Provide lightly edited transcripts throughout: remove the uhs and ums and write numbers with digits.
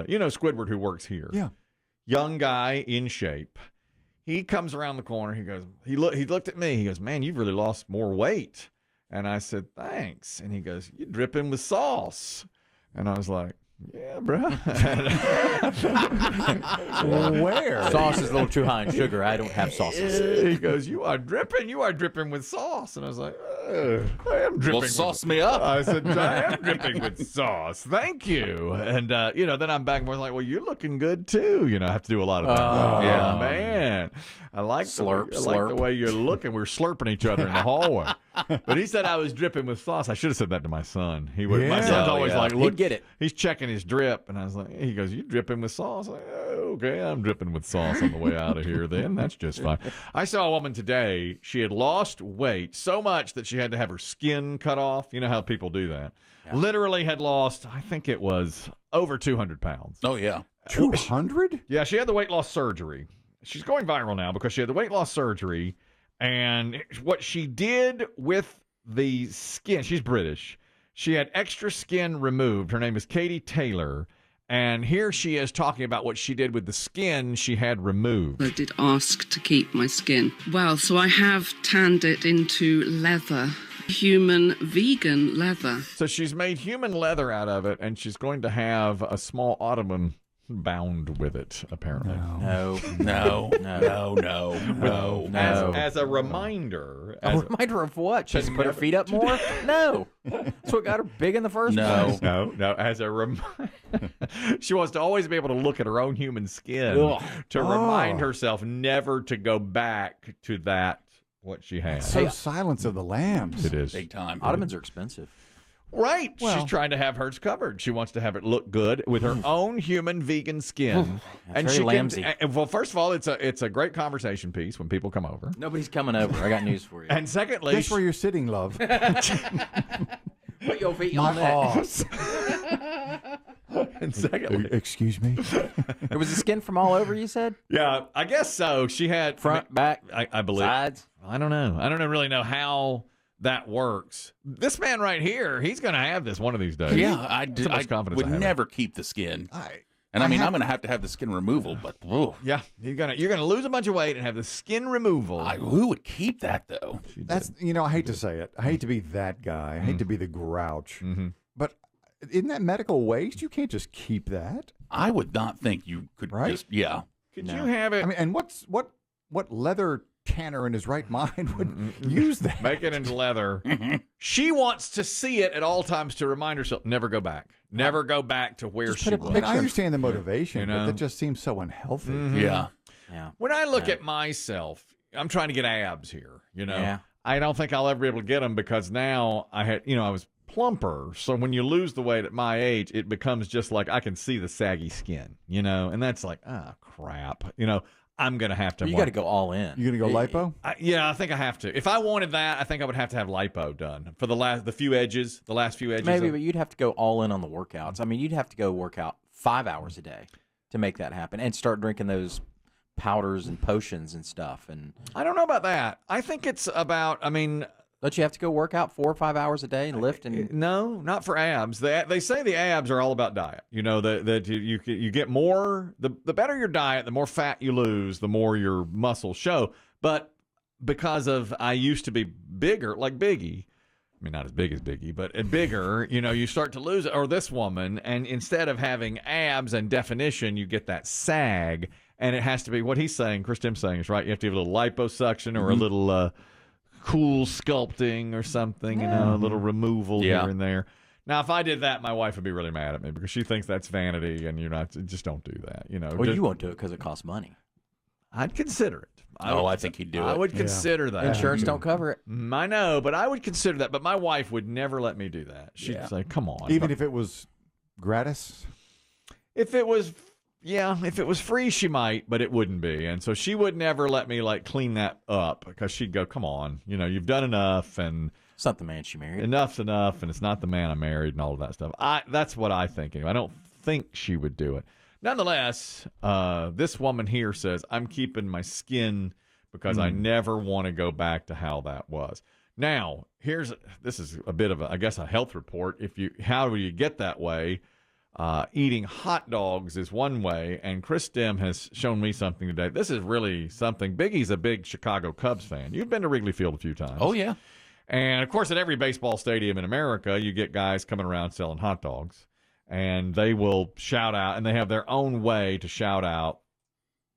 Squidward who works here. Yeah. Young guy in shape. He comes around the corner. He goes, he looked at me. He goes, man, you've really lost more weight. And I said, thanks. And he goes, you're dripping with sauce. And I was like, yeah, bro. Where? Sauce is a little too high in sugar. I don't have sauces. He goes, you are dripping with sauce. And I was like, I am dripping. Well, sauce me up. I said, I am dripping with sauce. Thank you. And, then I'm back and forth like, well, you're looking good too. I have to do a lot of that. Oh, yeah, man. I like the way you're looking. We're slurping each other in the hallway. But he said I was dripping with sauce. I should have said that to my son. He would. Yeah. My son's always like, look, he'd get it. He's checking his drip. And I was like, he goes, you dripping with sauce? I'm like, okay, I'm dripping with sauce on the way out of here then. That's just fine. I saw a woman today. She had lost weight so much that she had to have her skin cut off. You know how people do that. Yeah. Literally had lost, I think it was over 200 pounds. Oh, yeah. 200? Yeah, she had the weight loss surgery. She's going viral now because she had the weight loss surgery. And what she did with the skin, she's British. She had extra skin removed. Her name is Katie Taylor. And here she is talking about what she did with the skin she had removed. I did ask to keep my skin. Well, so I have tanned it into leather, human vegan leather. So she's made human leather out of it, and she's going to have a small ottoman bound with it, apparently. No. As a reminder. A reminder of what? She's put her feet up more? No. That's what got her big in the first place. No. As a reminder. She wants to always be able to look at her own human skin to remind herself never to go back to that, what she has. So Silence of the Lambs. It is. Big time. Ottomans are expensive. Right. Well, she's trying to have hers covered. She wants to have it look good with her own human vegan skin. And she well, first of all, it's a great conversation piece when people come over. Nobody's coming over. I got news for you. And secondly, guess where you're sitting, love. Put your feet on that. And secondly, excuse me. It was the skin from all over, you said? Yeah, I guess so. She had front, back, I believe. Sides. I don't know. I don't really know how that works. This man right here, he's going to have this one of these days. Yeah, I would never keep the skin. I'm going to have the skin removal, but yeah, you're gonna lose a bunch of weight and have the skin removal. Who would keep that though? That's I hate to say it. I hate to be that guy. I hate to be the grouch. Mm-hmm. But isn't that medical waste? You can't just keep that. I would not think you could. Right? Just, yeah. Could you have it? I mean, and what leather tanner in his right mind would use that? Make it into leather. She wants to see it at all times to remind herself, never go back. Never go back to where she was. I mean, I understand the motivation, but that just seems so unhealthy. Mm-hmm. Yeah. When I look at myself, I'm trying to get abs here, Yeah. I don't think I'll ever be able to get them because now I was plumper. So when you lose the weight at my age, it becomes just like I can see the saggy skin, and that's like, crap. I'm going to have to. You got to go all in. You going to go lipo? I think I have to. If I wanted that, I think I would have to have lipo done for the last few edges. Maybe, but you'd have to go all in on the workouts. I mean, you'd have to go work out 5 hours a day to make that happen and start drinking those powders and potions and stuff. And I don't know about that. I think it's about, don't you have to go work out 4 or 5 hours a day and lift? And no, not for abs. They say the abs are all about diet. That you get more. The better your diet, the more fat you lose, the more your muscles show. But because I used to be bigger, like Biggie. I mean, not as big as Biggie, but bigger. You start to lose it. Or this woman, and instead of having abs and definition, you get that sag, and it has to be what he's saying. Chris Demm's saying is right. You have to have a little liposuction or a little. Cool sculpting or something, a little removal here and there. Now, if I did that, my wife would be really mad at me because she thinks that's vanity, and just don't do that. Well, you won't do it because it costs money. I'd consider it. I think he'd do it. I would consider that. Insurance don't cover it. I know, but I would consider that. But my wife would never let me do that. She'd say, "Come on." Even if it was gratis. If it was free, she might, but it wouldn't be. And so she would never let me clean that up because she'd go, come on, you've done enough. And it's not the man she married. Enough's enough. And it's not the man I married and all of that stuff. That's what I think. I don't think she would do it. Nonetheless, this woman here says, I'm keeping my skin because I never want to go back to how that was. Now, this is a bit of a health report. How do you get that way? eating hot dogs is one way, and Chris Demm has shown me something today. This is really something. Biggie's a big Chicago Cubs fan. You've been to Wrigley Field a few times. Oh, yeah. And, of course, at every baseball stadium in America, you get guys coming around selling hot dogs. And they will shout out, and they have their own way to shout out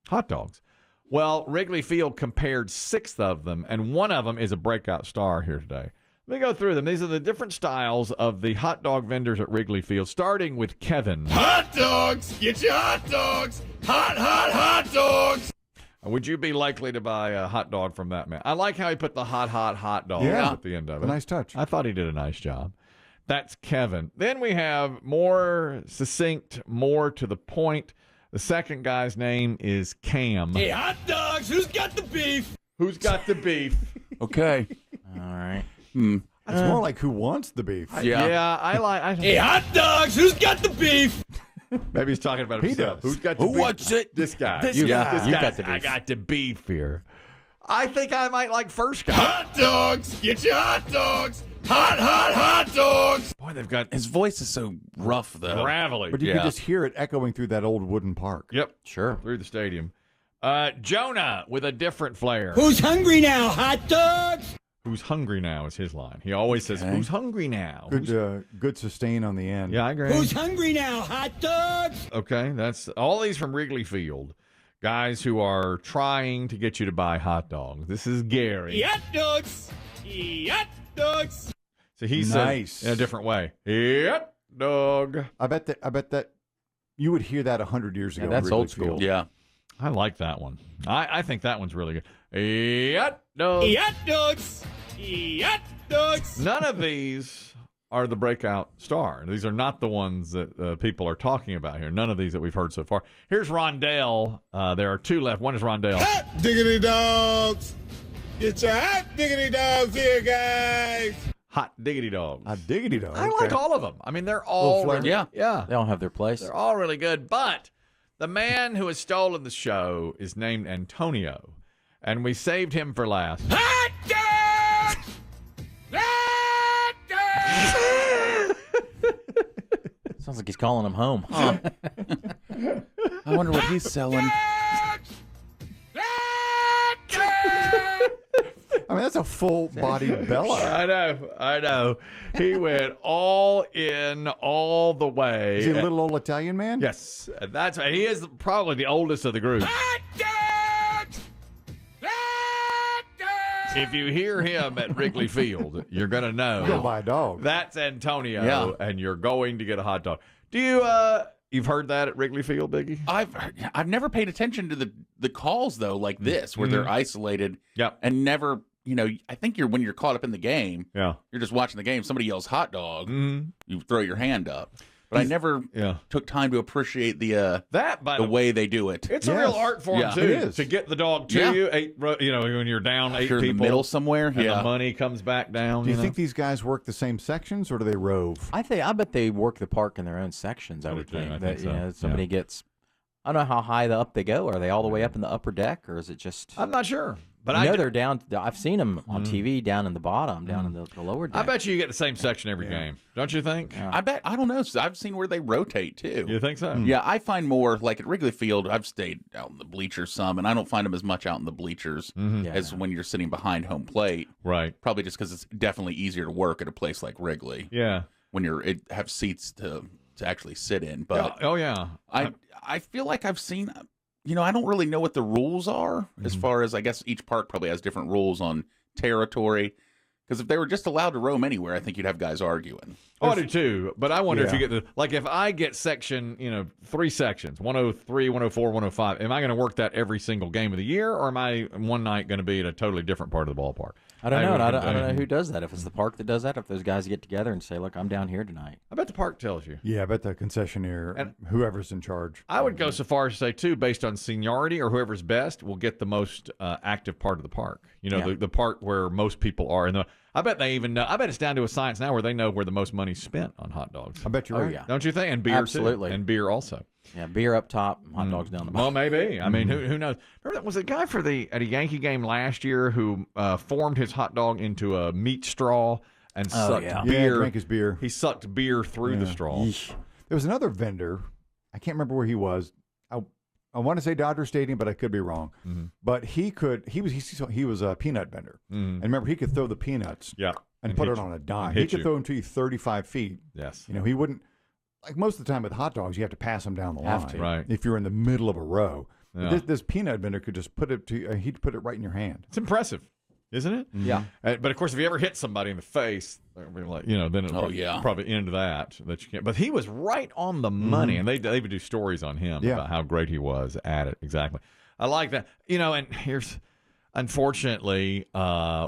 hot dogs. Well, Wrigley Field compared 6 of them, and one of them is a breakout star here today. Let me go through them. These are the different styles of the hot dog vendors at Wrigley Field, starting with Kevin. Hot dogs! Get your hot dogs! Hot dogs! Would you be likely to buy a hot dog from that man? I like how he put the hot dog at the end of it. A nice touch. I thought he did a nice job. That's Kevin. Then we have more succinct, more to the point. The second guy's name is Cam. Hey, hot dogs! Who's got the beef? Who's got the beef? Okay. All right. That's more like who wants the beef. Yeah, I like. Hey, hot dogs! Who's got the beef? Maybe he's talking about himself. does. Who's got the beef? Who wants it? This guy. This You guy. You got got the beef. I got the beef here. I think I might like first guy. Hot dogs! Get your hot dogs! Hot dogs! Boy, they've got His voice is so rough, though. gravelly. But you can just hear it echoing through that old wooden park. Yep, Sure. through the stadium. Jonah with a different flair. Who's hungry now, hot dogs? Who's hungry now is his line. He always says, Okay. "Who's hungry now?" Good sustain on the end. Yeah, I agree. Who's hungry now, hot dogs? Okay, that's all these from Wrigley Field. Guys who are trying to get you to buy hot dogs. This is Gary. Hot dogs! Hot dogs! So he Nice. said in a different way. Hot dog. I bet that you would hear that 100 years ago. Yeah, that's in Wrigley old school. Field. Yeah. I like that one. I think that one's really good. Hot dog. Hot dogs! Hot dogs! None of these are the breakout star. These are not the ones that people are talking about here. None of these that we've heard so far. Here's Rondell. There are 2 left. One is Rondell. Hot diggity dogs! Get your hot diggity dogs here, guys! Hot diggity dogs. A diggity dog. I like all of them. I mean, they're all flavor. really, Yeah. yeah, They all have their place. they're all really good. But the man who has stolen the show is named Antonio, and we saved him for last. Hot dogs! Hot dogs! Sounds like he's calling them home. I wonder what he's selling. I mean, that's a full-bodied Bella. I know. He went all in, all the way. Is he a little old Italian man? Yes, and that's right. He is probably the oldest of the group. Hot dogs! Hot dogs! If you hear him at Wrigley Field, you're gonna Go know buy a dog. that's Antonio, Yeah. and you're going to get a hot dog. Do you? You've heard that at Wrigley Field, Biggie? I've never paid attention to the calls though like this where they're isolated. Yep. And never, I think when you're caught up in the game, Yeah. you're just watching the game. Somebody yells hot dog, Mm-hmm. you throw your hand up. But I never Yeah. took time to appreciate the That, by the way they do it. it's a Yes. real art form Yeah. too. It is. To get the dog to Yeah. you, when you're down 8 You're in the people, middle somewhere. and Yeah. the money comes back down. Do you know? think these guys work the same sections, or do they rove? I bet they work the park in their own sections. I I would do too. think I that think so. somebody gets. I don't know how high up they go. Are they all the way up in the upper deck, or is it just? I'm not sure, but I know I they're down. I've seen them on TV down in the bottom, down in the lower deck. I bet you get the same section every game, don't you think? Yeah. I don't know. I've seen where they rotate too. You think so? Yeah, I find more like at Wrigley Field. I've stayed out in the bleachers some, and I don't find them as much out in the bleachers Yeah. as when you're sitting behind home plate. Right. Probably just because it's definitely easier to work at a place like Wrigley Yeah. when have seats to actually sit in. But Oh yeah. I feel like I've seen. I don't really know what the rules are as far as I guess each park probably has different rules on territory. Because if they were just allowed to roam anywhere, I think you'd have guys arguing. Oh, I do too. But I wonder if you Yeah. get if I get section, 3 sections, 103, 104, 105, am I going to work that every single game of the year, or am I one night going to be at a totally different part of the ballpark? I don't know. And I don't I- know who does that. If it's the park that does that, if those guys get together and say, "Look, I'm down here tonight." I bet the park tells you. Yeah, I bet the concessionaire, whoever's in charge. I would go so far as to say, too, based on seniority or whoever's best will get the most active part of the park. Yeah. The part where most people are. And I bet they even know. I bet it's down to a science now where they know where the most money's spent on hot dogs. I bet you're Oh, right. yeah. Don't you think? And beer, Absolutely. too. And beer also. Yeah, beer up top, hot dogs down the Well, bottom. maybe. I mean, who knows? Remember that was a guy at a Yankee game last year who formed his hot dog into a meat straw and sucked yeah. Yeah, beer. drank his beer. He sucked beer through the straw. Yeesh. There was another vendor. I can't remember where he was. I want to say Dodger Stadium, but I could be wrong. Mm-hmm. But he was a peanut vendor. Mm-hmm. And remember, he could throw the peanuts and put it on a dime. He could throw them to you 35 feet. Yes. You know, he wouldn't, like most of the time with hot dogs, you have to pass them down the line. Right. If you're in the middle of a row. Yeah. This peanut vendor could just put it to he'd put it right in your hand. It's impressive, isn't it? Yeah. But of course, if you ever hit somebody in the face, like, then it'll probably end that you can't. But he was right on the money, and they would do stories on him about how great he was at it. Exactly. I like that. And here's, unfortunately,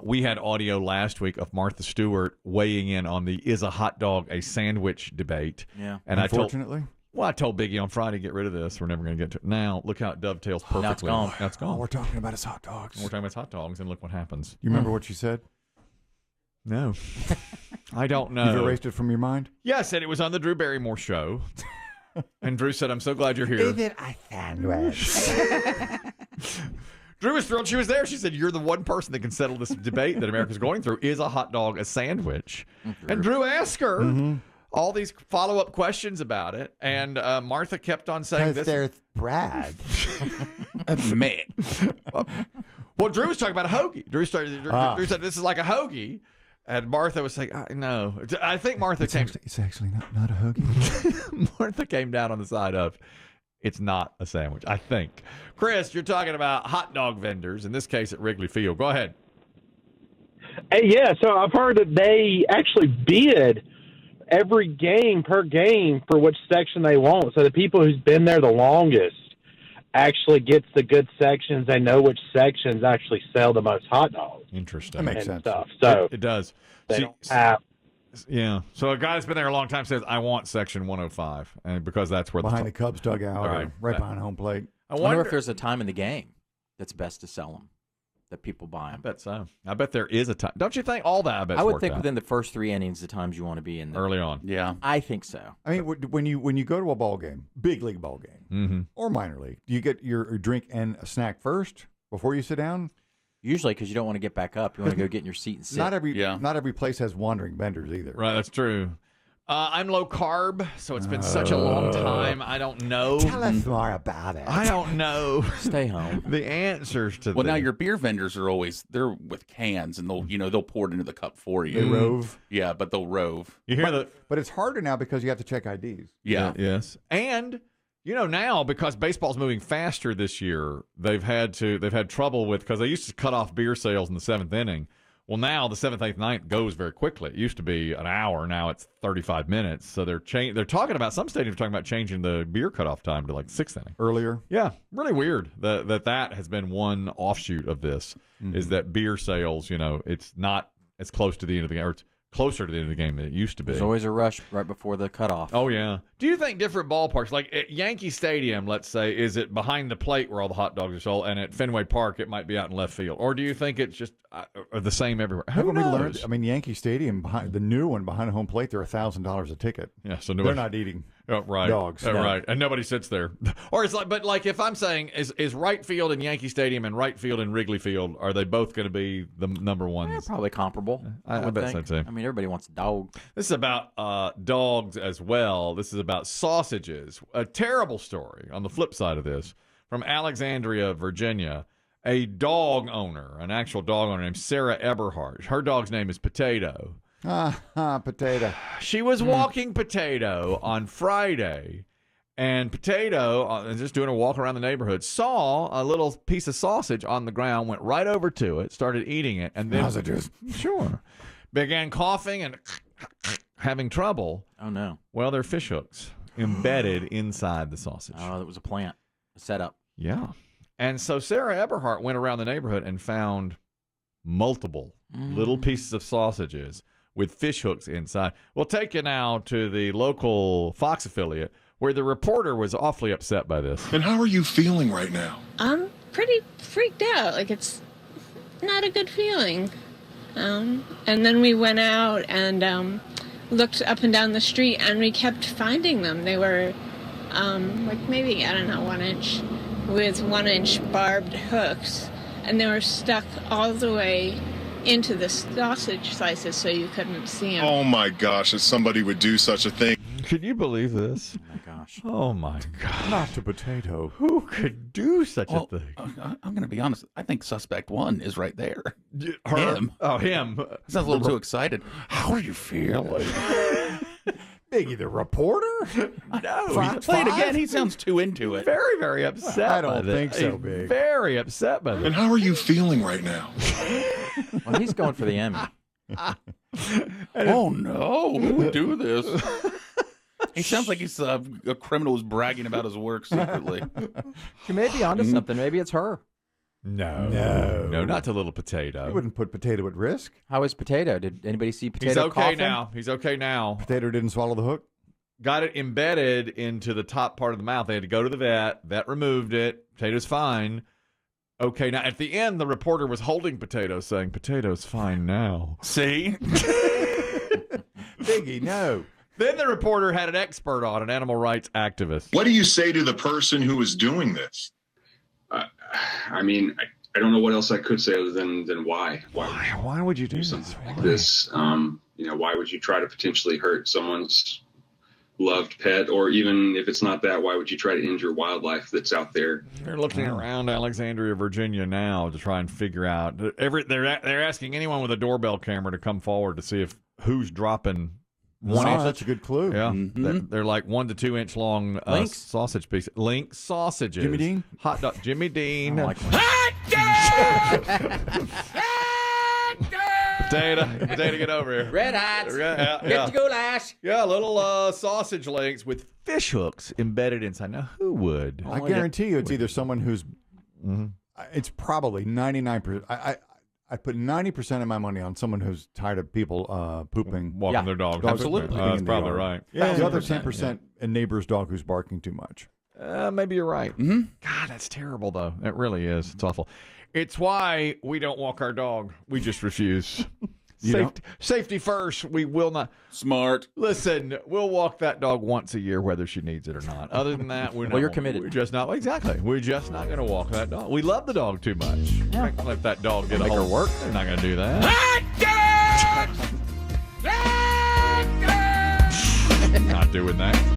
we had audio last week of Martha Stewart weighing in on the "is a hot dog a sandwich" debate. Yeah. And unfortunately. I told Biggie on Friday, get rid of this. We're never going to get to it. Now, look how it dovetails perfectly. Now it's gone. Now it's gone. Oh, we're talking about his hot dogs. We're talking about his hot dogs, and look what happens. You remember what she said? No. I don't know. You've erased it from your mind? Yes, and it was on the Drew Barrymore show. And Drew said, I'm so glad you're here. Is it a sandwich? Drew was thrilled she was there. She said, you're the one person that can settle this debate that America's going through. Is a hot dog a sandwich? And Drew asked her all these follow-up questions about it, and Martha kept on saying this. There's Brad. Man. Well, Drew was talking about a hoagie. Drew said, this is like a hoagie. And Martha was saying, no. I think Martha It's actually not a hoagie. Martha came down on the side of, it's not a sandwich, I think. Chris, you're talking about hot dog vendors, in this case at Wrigley Field. Go ahead. Yeah, so I've heard that they actually bid every game per game for which section they want. So the people who's been there the longest actually gets the good sections. They know which sections actually sell the most hot dogs. Interesting. That makes sense. Stuff. So it does. They don't have. Yeah. So a guy that's been there a long time says, I want section 105, and because that's where behind the Cubs dugout, right, right behind home plate. I wonder if there's a time in the game that's best to sell them, that people buy them. I bet so. I bet there is a time. Don't you think? All that, I bet. I would think within the first 3 innings, the times you want to be in early on. Yeah. I think so. I mean, when you go to a ball game, big league ball game, or minor league, do you get your drink and a snack first before you sit down? Usually, because you don't want to get back up. You want to go get in your seat and sit. Not every place has wandering vendors either. Right, that's true. I'm low carb, so it's been such a long time. I don't know. Tell us more about it. I don't know. Stay home. The answers to Well, now your beer vendors are they're with cans, and they'll pour it into the cup for you. They rove. Yeah, but they'll rove. You hear but it's harder now because you have to check IDs. Yeah. Yes. And now because baseball's moving faster this year, they've had trouble with, because they used to cut off beer sales in the 7th inning. Well, now the 7th, 8th, 9th goes very quickly. It used to be an hour. Now it's 35 minutes. So they're talking about, some stadiums are talking about changing the beer cutoff time to like 6th inning. Earlier? Yeah. Really weird that has been one offshoot of this, is that beer sales, it's not as close to the end of the game, or it's closer to the end of the game than it used to be. There's always a rush right before the cutoff. Oh, yeah. Do you think different ballparks, like at Yankee Stadium, let's say, is it behind the plate where all the hot dogs are sold, and at Fenway Park it might be out in left field? Or do you think it's just the same everywhere? Who knows? Learned? I mean, Yankee Stadium, the new one behind home plate, they're $1,000 a ticket. Yeah, so they're not eating dogs. Right, and nobody sits there. Or it's like, but like if I'm saying, is right field in Yankee Stadium and right field in Wrigley Field, are they both going to be the number ones? They're probably comparable. I bet so too. I mean, everybody wants a dog. This is about dogs as well. This is about sausages. A terrible story on the flip side of this from Alexandria, Virginia. A dog owner, an actual dog owner named Sarah Eberhardt. Her dog's name is Potato. Potato. She was walking Potato on Friday, and Potato, just doing a walk around the neighborhood, saw a little piece of sausage on the ground, went right over to it, started eating it, and then began coughing and having trouble. Oh, no. Well, they're fish hooks embedded inside the sausage. Oh, that was a plant, a setup. Yeah. And so Sarah Eberhardt went around the neighborhood and found multiple little pieces of sausages with fish hooks inside. We'll take you now to the local Fox affiliate where the reporter was awfully upset by this. And how are you feeling right now? I'm pretty freaked out. Like, it's not a good feeling. And then we went out and looked up and down the street, and we kept finding them. They were like maybe, 1 inch, with 1 inch barbed hooks, and they were stuck all the way into the sausage slices so you couldn't see them. Oh my gosh, that somebody would do such a thing. Can you believe this? Oh, my gosh. Oh, my God. Not the potato. Who could do such Well, a thing? I'm going to be honest. I think suspect one is right there. Her? Him. Oh, him. Sounds a little too excited. How are you feeling? Biggie, the reporter? No. Play it again. He sounds too into it. Very, very upset. I don't by this. think so, He's Big. Very upset by this. And how are you feeling right now? Well, he's going for the Emmy. Oh, no. Who would do this? He sounds like he's a criminal who's bragging about his work secretly. She may be onto something. Maybe it's her. No, not to little potato. You wouldn't put potato at risk. How is Potato? Did anybody see Potato He's okay coughing? now. He's okay now. Potato didn't swallow the hook. Got it embedded into the top part of the mouth. They had to go to the vet. Vet removed it. Potato's fine. Okay, now at the end, the reporter was holding Potato, saying, "Potato's fine now." See? Biggie, no. Then the reporter had an expert on, an animal rights activist. What do you say to the person who is doing this? I mean, I don't know what else I could say other than why. Why would you do Something this? like this? Why would you try to potentially hurt someone's loved pet, or even if it's not that, why would you try to injure wildlife that's out there? They're looking around Alexandria, Virginia now to try and figure out. They're asking anyone with a doorbell camera to come forward to see if who's dropping one inch. That's a good clue. Yeah, Mhm. they're like 1 to 2 inch long Links? sausage pieces. Link sausages. Jimmy Dean? Hot dog. Jimmy Dean. I don't like Potato, get over here. Red Hots. Yeah. goulash. Yeah, little sausage links with fish hooks embedded inside. Now, who would? I guarantee you it's either someone who's, Mhm. it's probably 99%. I put 90% of my money on someone who's tired of people pooping. Walking Yeah. their dogs. Dogs Absolutely. pooping That's in the probably yard. right. Yeah, the other 1000%, 10% a neighbor's dog who's barking too much. Maybe you're right. Mhm. God, that's terrible, though. It really is. It's awful. It's why we don't walk our dog. We just refuse. Safety first. We will not. Smart. Listen, we'll walk that dog once a year, whether she needs it or not. Other than that, we're not. Well, you're committed. We're just not. Exactly. We're just not going to walk that dog. We love the dog too much. Yeah. Can't let that dog get Make a her hold. work. They're not going to do that. Not doing that.